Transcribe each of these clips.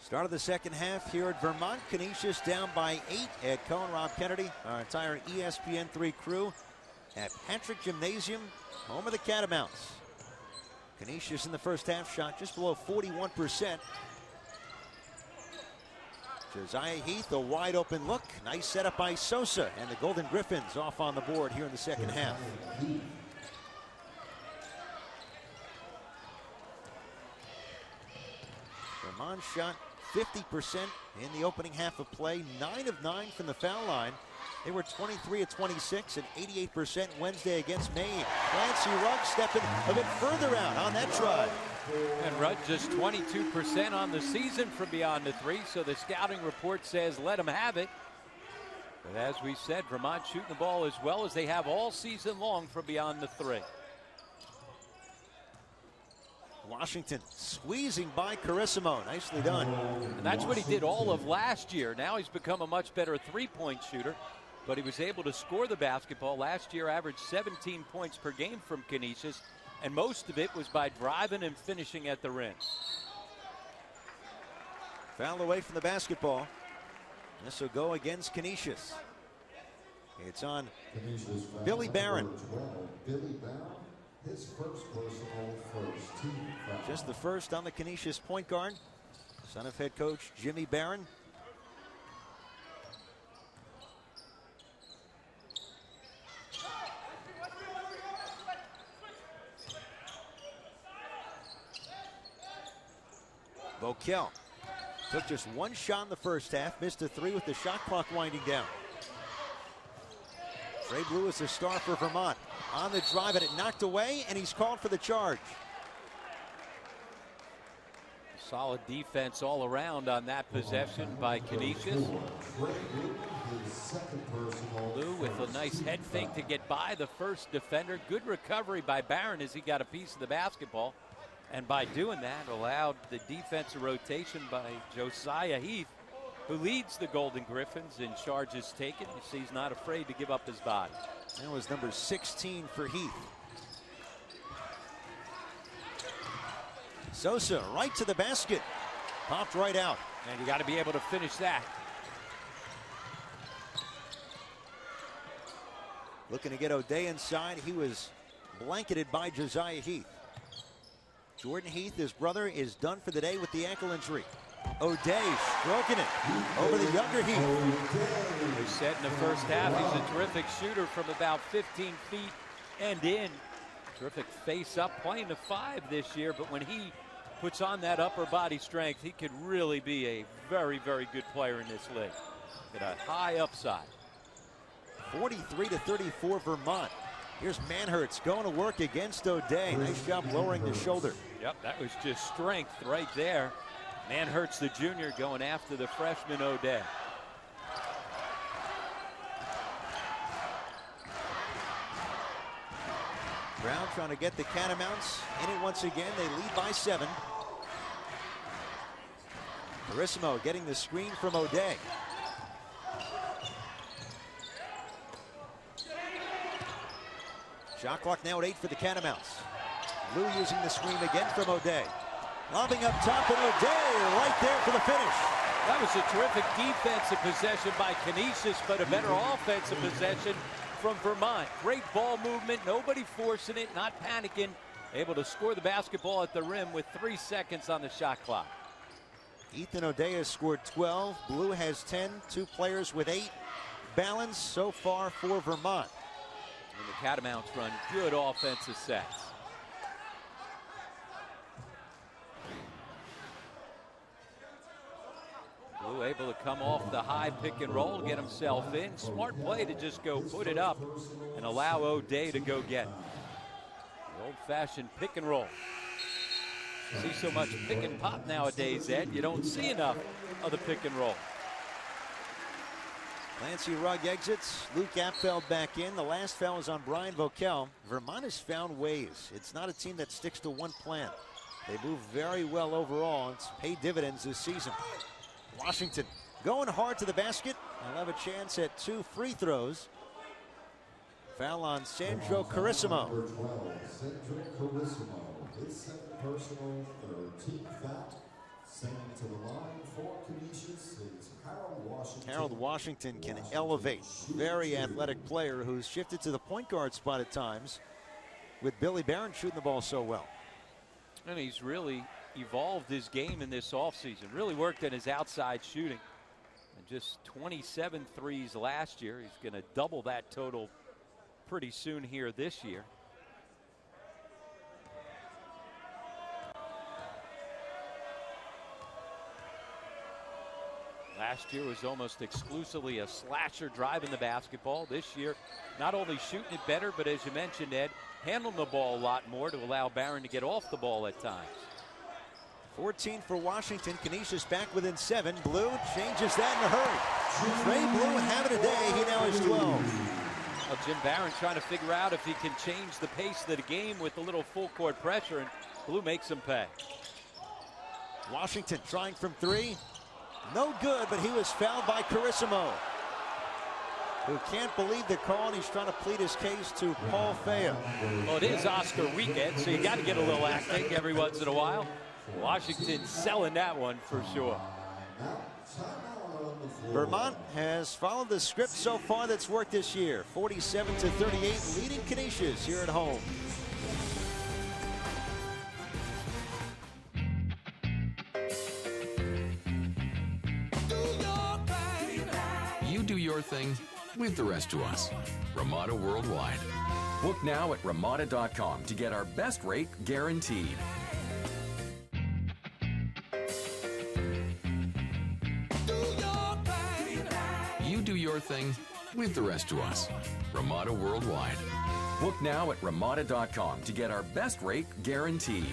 Start of the second half here at Vermont. Canisius down by 8 at Cohen Rob Kennedy. Our entire ESPN 3 crew at Patrick Gymnasium, home of the Catamounts. Canisius in the first half shot just below 41%. Josiah Heath, a wide open look. Nice setup by Sosa, and the Golden Griffins off on the board here in the second half. Vermont shot 50% in the opening half of play, 9 of 9 from the foul line. They were 23 of 26 and 88% Wednesday against Maine. Clancy Rugg stepping a bit further out on that try. And Rudd just 22% on the season from beyond the three, so the scouting report says let him have it. But as we said, Vermont shooting the ball as well as they have all season long from beyond the three. Washington squeezing by Carissimo. Nicely done. And that's what he did all of last year. Now he's become a much better three-point shooter, but he was able to score the basketball. Last year averaged 17 points per game from Canisius, and most of it was by driving and finishing at the rim. Foul away from the basketball. This will go against Canisius. It's on Billy Barron. His first personal team foul. Just the first on the Canisius point guard, son of head coach Jimmy Barron. Vokel took just one shot in the first half, missed a three with the shot clock winding down. Trey Blue is the star for Vermont. On the drive, and it knocked away, and he's called for the charge. Solid defense all around on that possession by Canisius. Blue with a nice head fake to get by the first defender. Good recovery by Barron as he got a piece of the basketball. And by doing that, allowed the defensive rotation by Josiah Heath, who leads the Golden Griffins in charges taken. You see, he's not afraid to give up his body. That was number 16 for Heath. Sosa right to the basket. Popped right out. And you got to be able to finish that. Looking to get O'Day inside. He was blanketed by Josiah Heath. Jordan Heath, his brother, is done for the day with the ankle injury. O'Day stroking it over the younger Heath. We said in the first half he's a terrific shooter from about 15 feet and in. Terrific face up, playing the 5 this year, but when he puts on that upper body strength, he could really be a very, very good player in this league. Got a high upside. 43-34 Vermont. Here's Manhertz going to work against O'Day. Nice job lowering the shoulder. Yep, that was just strength right there. Manhertz, the junior, going after the freshman O'Day. Brown trying to get the Catamounts in it once again. They lead by 7. Carissimo getting the screen from O'Day. Shot clock now at 8 for the Catamounts. Lou using the screen again from O'Day. Lobbing up top, and O'Day right there for the finish. That was a terrific defensive possession by Canisius, but a better offensive possession from Vermont. Great ball movement, nobody forcing it, not panicking. Able to score the basketball at the rim with 3 seconds on the shot clock. Ethan O'Day has scored 12. Blue has 10. 2 players with 8. Balance so far for Vermont. And the Catamounts run good offensive sets. Blue able to come off the high pick and roll, get himself in. Smart play to just go put it up and allow O'Day to go get it. The old-fashioned pick and roll. See so much pick and pop nowadays, Ed. You don't see enough of the pick and roll. Clancy Rugg exits. Luke Apfeld back in. The last foul is on Brian Vokel. Vermont has found ways. It's not a team that sticks to one plan. They move very well overall. It's paid dividends this season. Washington going hard to the basket. They'll have a chance at 2 free throws. Foul on Sandro Carissimo. Number 12, Sandro Carissimo. His second personal, 13th foul. Sending to the line for Canisius is Harold Washington. Harold Washington can elevate. Very athletic player who's shifted to the point guard spot at times with Billy Barron shooting the ball so well. And he's really evolved his game in this offseason. Really worked on his outside shooting. And just 27 threes last year. He's going to double that total pretty soon here this year. Last year was almost exclusively a slasher driving the basketball. This year, not only shooting it better, but as you mentioned, Ed, handling the ball a lot more to allow Barron to get off the ball at times. 14 for Washington. Canisius back within 7. Blue changes that in a hurry. Trey Blue having a day. He now has 12. Well, Jim Barron trying to figure out if he can change the pace of the game with a little full court pressure, and Blue makes him pay. Washington trying from 3. No good, but he was fouled by Carissimo, who can't believe the call, and he's trying to plead his case to Paul Fea. Well, it is Oscar weekend, so you got to get a little acting every once in a while. Washington selling that one for sure. Vermont has followed the script so far that's worked this year. 47-38, leading Canisius here at home. You do your thing with the rest of us. Ramada Worldwide. Book now at Ramada.com to get our best rate guaranteed. You do your thing with the rest of us. Ramada Worldwide. Book now at Ramada.com to get our best rate guaranteed.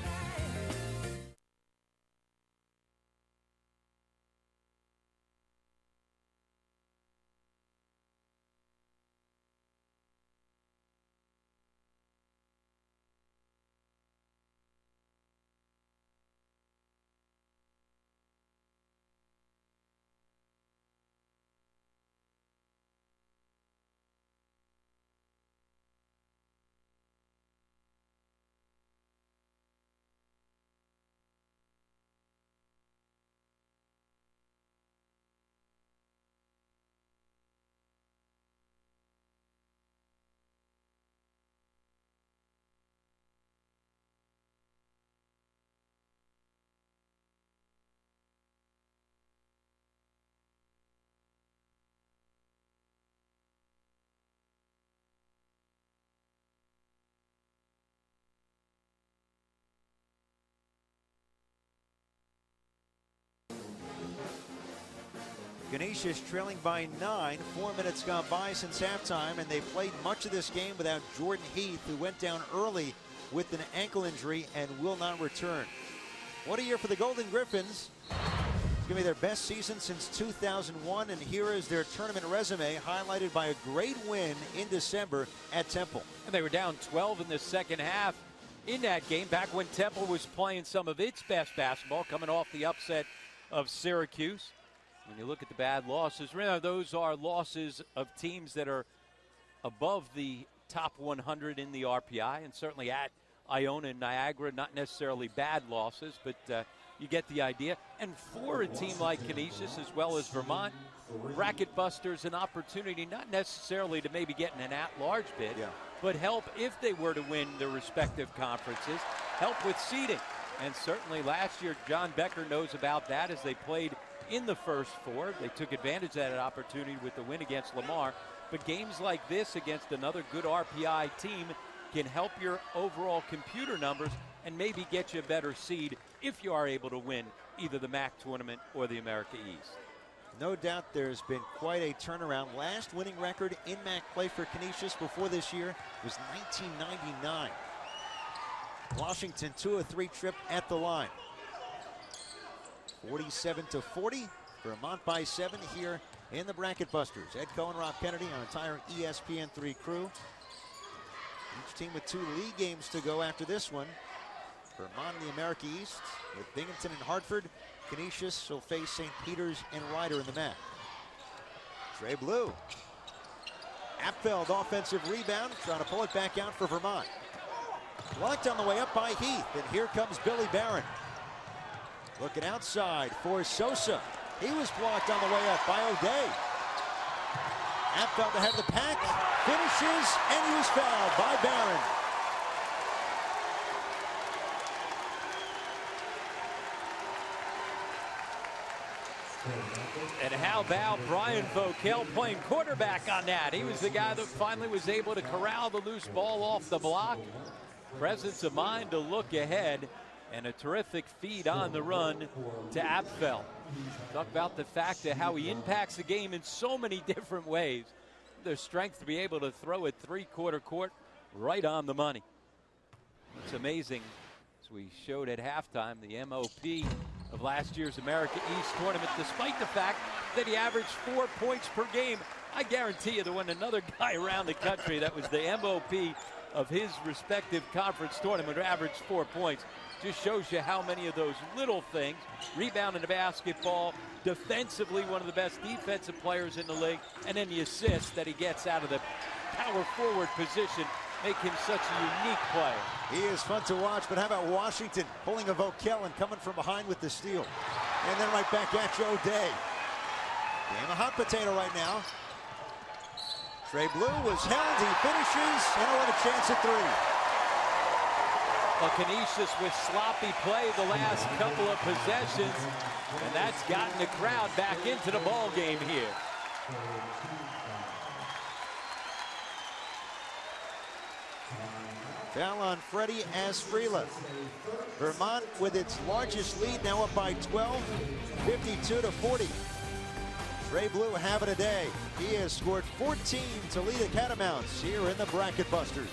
Canisius trailing by 9. 4 minutes gone by since halftime, and they played much of this game without Jordan Heath, who went down early with an ankle injury and will not return. What a year for the Golden Griffins. It's going to be their best season since 2001, and here is their tournament resume, highlighted by a great win in December at Temple. And they were down 12 in the second half in that game, back when Temple was playing some of its best basketball, coming off the upset of Syracuse. When you look at the bad losses, remember, those are losses of teams that are above the top 100 in the RPI, and certainly at Iona and Niagara, not necessarily bad losses, but you get the idea. And for a team like Canisius as well as Vermont, BracketBuster's an opportunity not necessarily to maybe get in an at-large bid, but help if they were to win their respective conferences, help with seeding. And certainly last year, John Becker knows about that as they played in the first 4. They took advantage of that opportunity with the win against Lamar. But games like this against another good RPI team can help your overall computer numbers and maybe get you a better seed if you are able to win either the MAC tournament or the America East. No doubt there's been quite a turnaround. Last winning record in MAC play for Canisius before this year was 1999. Washington 2 of 3 trip at the line. 47-40. Vermont by 7 here in the BracketBusters. Ed Cohen, Rob Kennedy, our entire ESPN3 crew. Each team with 2 league games to go after this one. Vermont in the America East with Binghamton and Hartford. Canisius will face St. Peter's and Ryder in the MAC. Trey Blue. Apfeld offensive rebound, trying to pull it back out for Vermont. Blocked on the way up by Heath, and here comes Billy Barron. Looking outside for Sosa. He was blocked on the way up by O'Day. Apfel ahead of the pack, finishes, and he was fouled by Barron. And how about Brian Vokel playing quarterback on that? He was the guy that finally was able to corral the loose ball off the block. Presence of mind to look ahead, and a terrific feed on the run to Apfel. Talk about the fact of how he impacts the game in so many different ways. The strength to be able to throw it three-quarter court right on the money. It's amazing. As we showed at halftime, the MOP of last year's America East tournament, despite the fact that he averaged 4 points per game. I guarantee you there wasn't another guy around the country that was the MOP of his respective conference tournament who averaged 4 points. Just shows you how many of those little things, rebounding the basketball, defensively one of the best defensive players in the league, and then the assist that he gets out of the power forward position make him such a unique player. He is fun to watch, but how about Washington pulling a Vokel and coming from behind with the steal? And then right back at you, O'Day. Game a hot potato right now. Trey Blue was held, he finishes, and he'll have a chance at three. Well, Canisius with sloppy play the last couple of possessions, and that's gotten the crowd back into the ball game here. Foul on Freddie Asfrila. Vermont with its largest lead, now up by 12, 52-40. Trey Blue having a day. He has scored 14 to lead the Catamounts here in the Bracket Busters.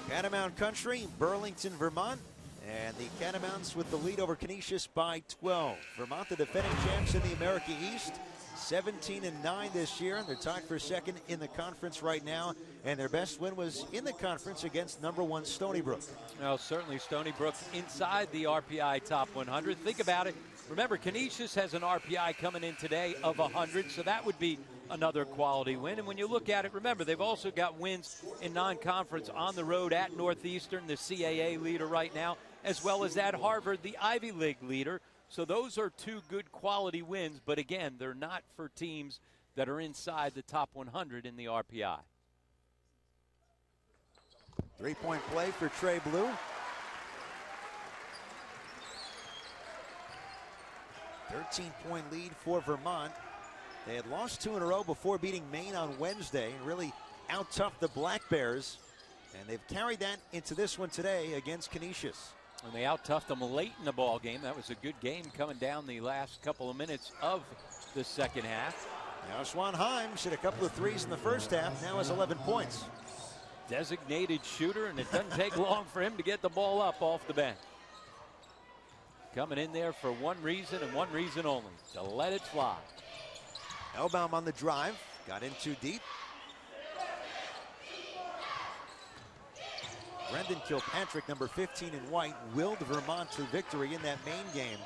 Catamount Country, Burlington, Vermont. And the Catamounts with the lead over Canisius by 12. Vermont, the defending champs in the America East, 17-9 this year. They're tied for second in the conference right now. And their best win was in the conference against #1 Stony Brook. Well, certainly Stony Brook inside the RPI top 100. Think about it. Remember, Canisius has an RPI coming in today of 100, so that would be another quality win. And when you look at it, remember, they've also got wins in non-conference on the road at Northeastern, the CAA leader right now, as well as at Harvard, the Ivy League leader. So those are two good quality wins, but again, they're not for teams that are inside the top 100 in the RPI. Three-point play for Trey Blue. 13-point lead for Vermont. They had lost 2 in a row before beating Maine on Wednesday. Really out-toughed the Black Bears. And they've carried that into this one today against Canisius. And they out-toughed them late in the ball game. That was a good game coming down the last couple of minutes of the second half. Now Schwanheim hit a couple of threes in the first half. Now has 11 points. Designated shooter, and it doesn't take long for him to get the ball up off the bench. Coming in there for one reason and one reason only, to let it fly. Elbaum on the drive, got in too deep. Brendan Kilpatrick, number 15 in white, willed Vermont to victory in that main game.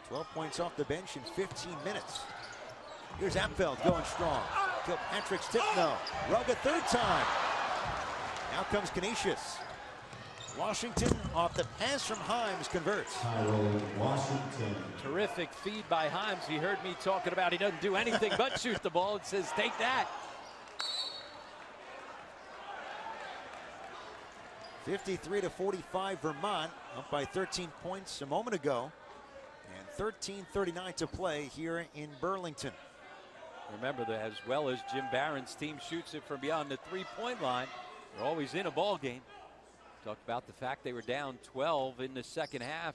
12 points off the bench in 15 minutes. Here's Apfeld going strong. Kilpatrick's tip, no. Rugg a third time. Now comes Canisius. Washington off the pass from Himes converts. Washington. Terrific feed by Himes. He heard me talking about he doesn't do anything but shoot the ball and says, take that. 53-45 Vermont, up by 13 points a moment ago. And 13:39 to play here in Burlington. Remember that as well as Jim Barron's team shoots it from beyond the three-point line, they're always in a ball game. Talked about the fact they were down 12 in the second half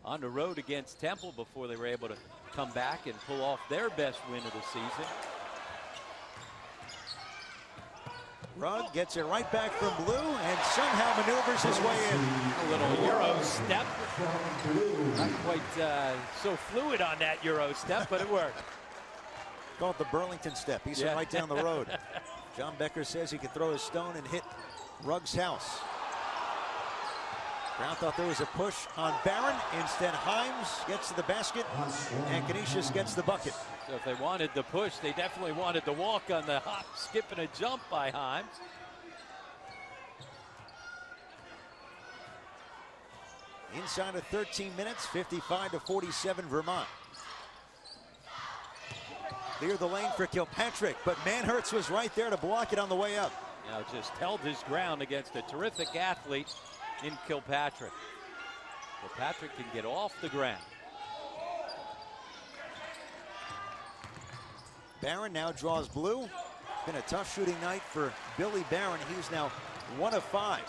on the road against Temple before they were able to come back and pull off their best win of the season. Rugg gets it right back from Blue and somehow maneuvers his way in. A little Euro step. Not quite so fluid on that Euro step, but it worked. Call it the Burlington step. He's right down the road. John Becker says he can throw a stone and hit Rugg's house. Brown thought there was a push on Barron. Instead, Himes gets to the basket, and Canisius gets the bucket. So if they wanted the push, they definitely wanted the walk on the hop, skip, and a jump by Himes. Inside of 13 minutes, 55-47 Vermont. Clear the lane for Kilpatrick, but Manhertz was right there to block it on the way up. Now just held his ground against a terrific athlete in Kilpatrick. Kilpatrick can get off the ground. Barron now draws Blue. Been a tough shooting night for Billy Barron. He's now 1 of 5.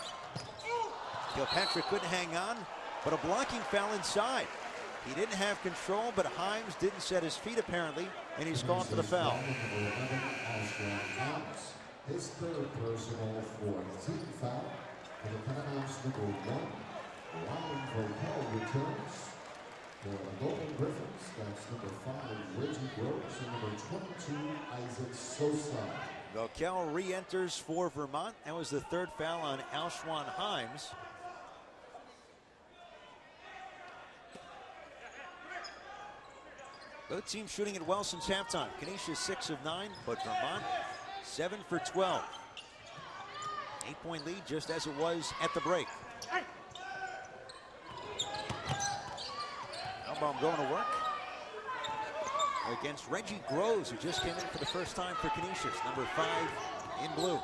Kilpatrick couldn't hang on, but a blocking foul inside. He didn't have control, but Himes didn't set his feet apparently, and he's called for the foul. His third personal for team foul. For the Catamounts, number 1, Ryan Vocal returns. For the Golden Griffins, that's number 5, Reggie Groves, and number 22, Isaac Sosa. Vocal re-enters for Vermont. That was the third foul on Alshwan Himes. Both teams shooting it well since halftime. Canisius 6 of 9, but Vermont 7 for 12. 8-point lead just as it was at the break. Elbaum going to work against Reggie Groves, who just came in for the first time for Canisius, number 5 in blue.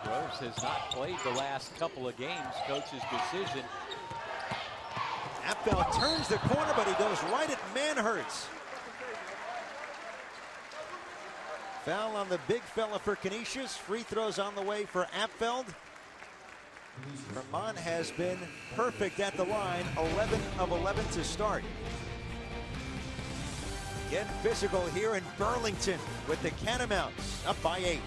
Groves has not played the last couple of games. Coach's decision. Apfel turns the corner, but he goes right at Manhertz. Foul on the big fella for Canisius. Free throws on the way for Apfeld. Vermont has been perfect at the line, 11 of 11 to start. Getting physical here in Burlington with the Catamounts up by 8.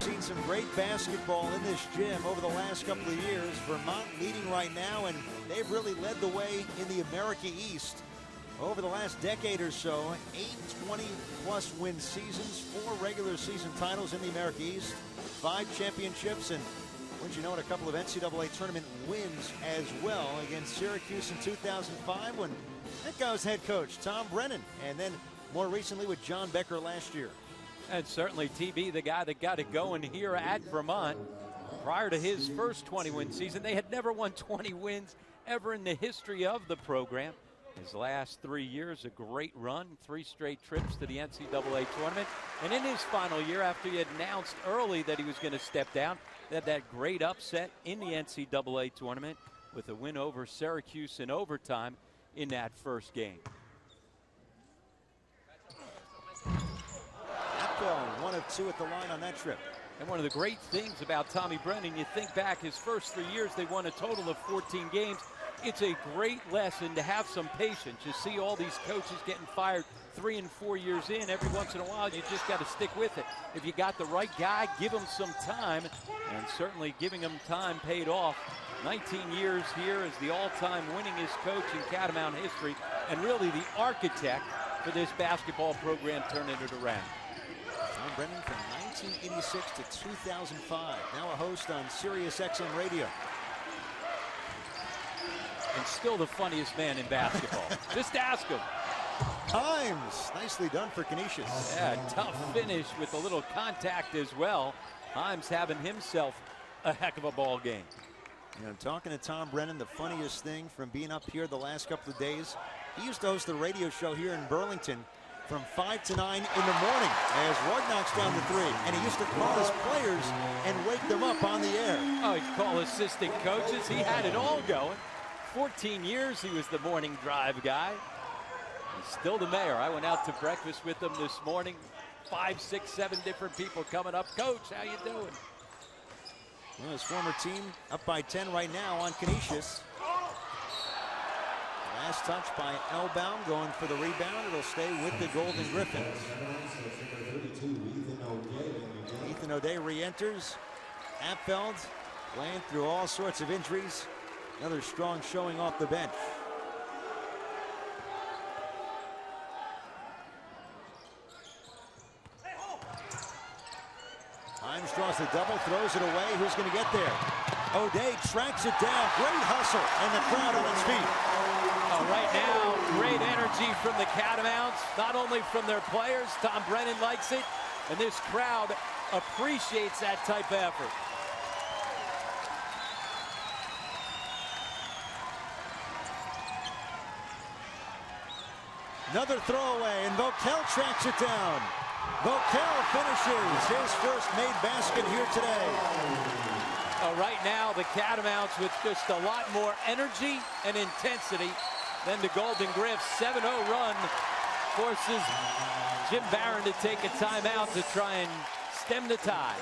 Seen some great basketball in this gym over the last couple of years. Vermont leading right now, and they've really led the way in the America East over the last decade or so. 8 20-plus win seasons, 4 regular season titles in the America East, 5 championships, and wouldn't you know it, a couple of NCAA tournament wins as well against Syracuse in 2005 when that guy was head coach, Tom Brennan, and then more recently with John Becker last year. And certainly TB, the guy that got it going here at Vermont. Prior to his first 20-win season, they had never won 20 wins ever in the history of the program. His last 3 years, a great run, 3 straight trips to the NCAA tournament. And in his final year, after he had announced early that he was going to step down, they had that great upset in the NCAA tournament with a win over Syracuse in overtime in that first game. Apfel, 1 of 2 at the line on that trip. And one of the great things about Tommy Brennan, you think back his first 3 years, they won a total of 14 games. It's a great lesson to have some patience. You see all these coaches getting fired 3 and 4 years in. Every once in a while, you just got to stick with it. If you got the right guy, give him some time. And certainly giving him time paid off. 19 years here as the all-time winningest coach in Catamount history, and really the architect for this basketball program turning it around. Tom Brennan from 1986 to 2005. Now a host on Sirius XM Radio. And still the funniest man in basketball. Just ask him. Himes, nicely done for Canisius. Yeah, tough finish with a little contact as well. Himes having himself a heck of a ball game. You know, talking to Tom Brennan, the funniest thing from being up here the last couple of days, he used to host a radio show here in Burlington from 5 to 9 in the morning as Rugg knocks down the 3. And he used to call his players and wake them up on the air. Oh, he'd call assistant coaches. He had it all going. 14 years he was the morning drive guy. He's still the mayor. I went out to breakfast with him this morning. 5, 6, 7 different people coming up. Coach, how you doing? Well, his former team up by 10 right now on Canisius. Last touch by Elbaum, going for the rebound. It'll stay with the Golden Griffins. Ethan O'Day re-enters. Apfeld playing through all sorts of injuries. Another strong showing off the bench. Himes draws the double, throws it away. Who's going to get there? O'Day tracks it down. Great hustle, and the crowd on its feet. Right now, great energy from the Catamounts, not only from their players. Tom Brennan likes it, and this crowd appreciates that type of effort. Another throwaway, and Vokel tracks it down. Vokel finishes his first made basket here today. Right now, the Catamounts with just a lot more energy and intensity than the Golden Griffs. 7-0 run forces Jim Barron to take a timeout to try and stem the tide.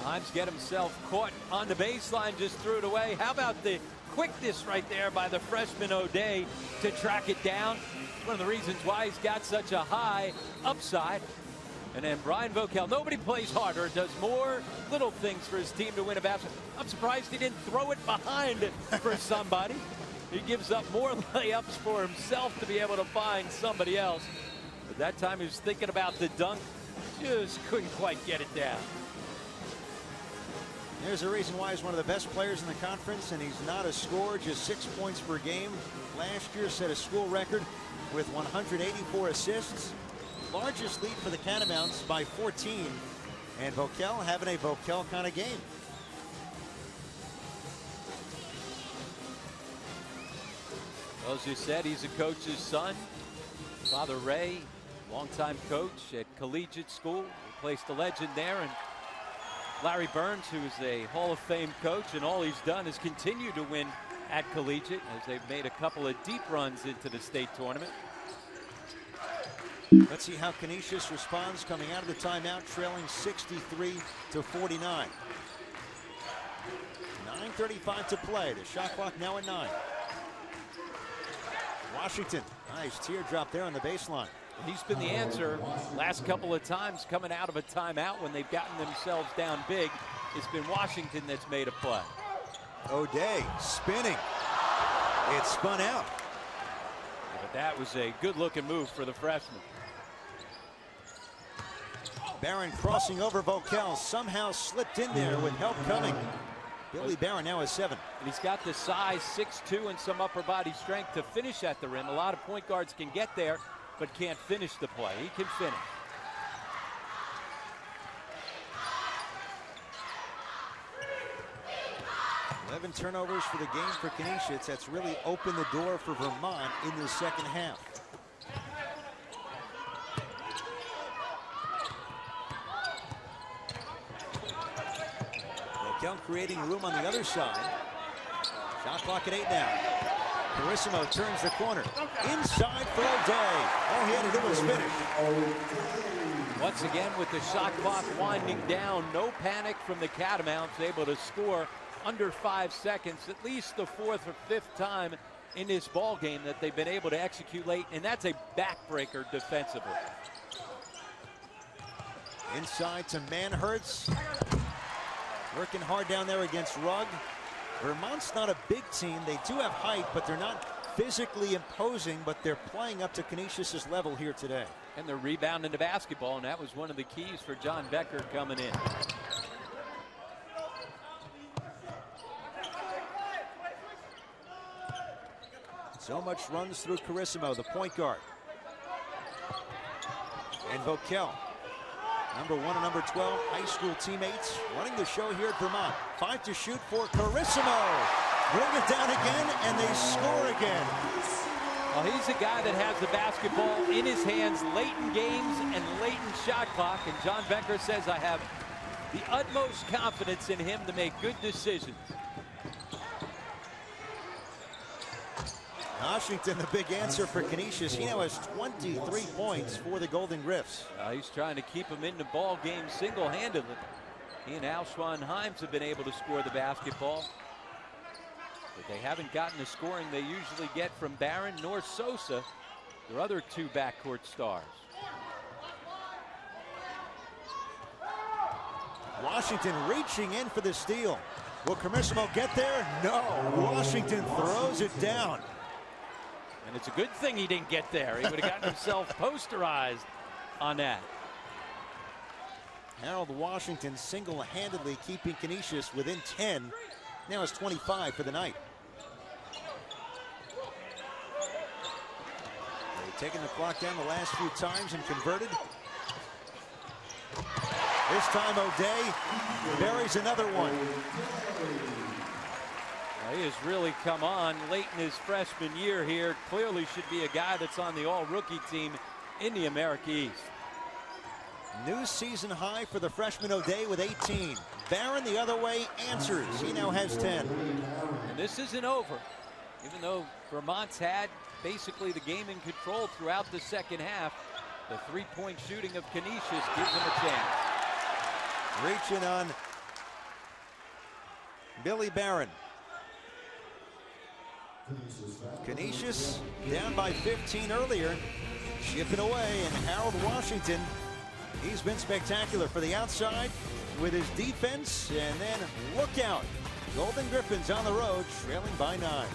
Himes get himself caught on the baseline, just threw it away. How about the quickness right there by the freshman O'Day to track it down? One of the reasons why he's got such a high upside. And then Brian Vokel, nobody plays harder, does more little things for his team to win a basket. I'm surprised he didn't throw it behind for somebody. He gives up more layups for himself to be able to find somebody else. But that time he was thinking about the dunk, just couldn't quite get it down. There's a reason why he's one of the best players in the conference, and he's not a scorer, just 6 points per game. Last year set a school record with 184 assists. Largest lead for the Catamounts by 14. And Vokel having a Vokel kind of game. Well, as you said, he's a coach's son. Father Ray, longtime coach at collegiate school, replaced a legend there, and Larry Burns, who is a Hall of Fame coach, and all he's done is continue to win at collegiate as they've made a couple of deep runs into the state tournament. Let's see how Canisius responds coming out of the timeout, trailing 63 to 49. 9:35 to play. The shot clock now at 9. Washington, nice teardrop there on the baseline. He's been the answer last couple of times coming out of a timeout when they've gotten themselves down big. It's been Washington that's made a play. O'Day spinning. It spun out. But that was a good-looking move for the freshman. Barron crossing over Vokel, somehow slipped in there with help coming. Billy Barron now has 7. And he's got the size, 6'2", and some upper body strength to finish at the rim. A lot of point guards can get there, but can't finish the play. He can finish. Eleven turnovers for the game for Canisius. That's really opened the door for Vermont in the second half. Vokel creating room on the other side. Shot clock at 8 now. Carissimo turns the corner. Inside for O'Day. All he had to do was finish. Once again, with the shot clock winding down, no panic from the Catamounts, able to score under 5 seconds, at least the 4th or 5th time in this ball game that they've been able to execute late, and that's a backbreaker defensively. Inside to Manhertz. Working hard down there against Rugg. Vermont's not a big team. They do have height, but they're not physically imposing, but they're playing up to Canisius' level here today. And they're rebounding the basketball, and that was one of the keys for John Becker coming in. So much runs through Carissimo, the point guard. And Vokel, number 1 and number 12, high school teammates, running the show here at Vermont. 5 to shoot for Carissimo. Bring it down again, and they score again. Well, he's a guy that has the basketball in his hands late in games and late in shot clock, and John Becker says, I have the utmost confidence in him to make good decisions. Washington, the big answer for Canisius. He now has 23 points for the Golden Griffs. He's trying to keep him in the ball game single-handedly. He and Alshwan Himes have been able to score the basketball, but they haven't gotten the scoring they usually get from Barron nor Sosa, their other 2 backcourt stars. Washington reaching in for the steal. Will Carissimo get there? No. Washington throws it down. And it's a good thing he didn't get there. He would have gotten himself posterized on that. Harold Washington single-handedly keeping Canisius within 10. Now it's 25 for the night. They've taken the clock down the last few times and converted. This time O'Day buries another one. He has really come on late in his freshman year here. Clearly should be a guy that's on the all-rookie team in the America East. New season high for the freshman O'Day with 18. Barron the other way answers. He now has 10. And this isn't over. Even though Vermont's had basically the game in control throughout the second half, the three-point shooting of Canisius gives them a chance. Reaching on Billy Barron. Canisius down by 15 earlier, chipping away, and Harold Washington, he's been spectacular for the outside with his defense, and then look out. Golden Griffins on the road, trailing by 9.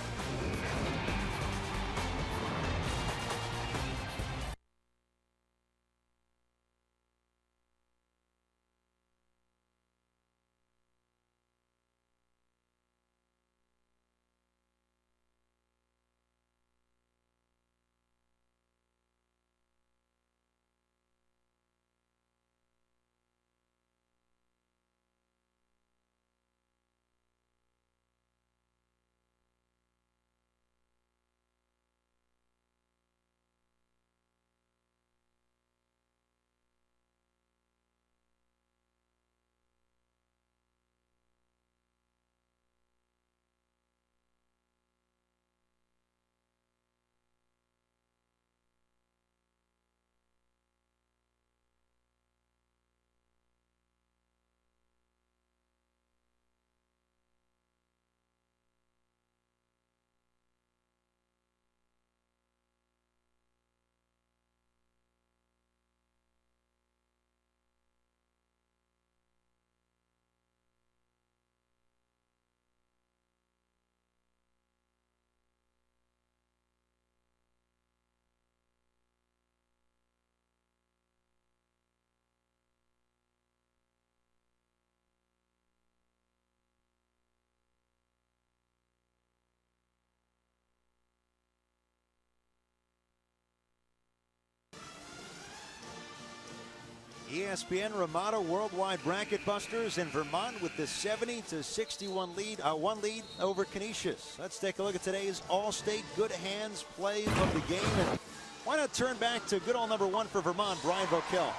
ESPN Ramada Worldwide Bracket Busters in Vermont with the 70-61 lead, one lead over Canisius. Let's take a look at today's All-State Good Hands play of the game. And why not turn back to good old number 1 for Vermont, Brian Vokel?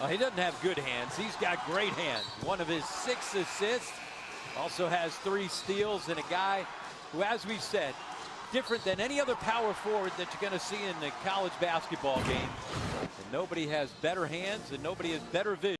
He doesn't have good hands. He's got great hands. One of his 6 assists, also has 3 steals, and a guy who, as we said, different than any other power forward that you're going to see in the college basketball game. And nobody has better hands and nobody has better vision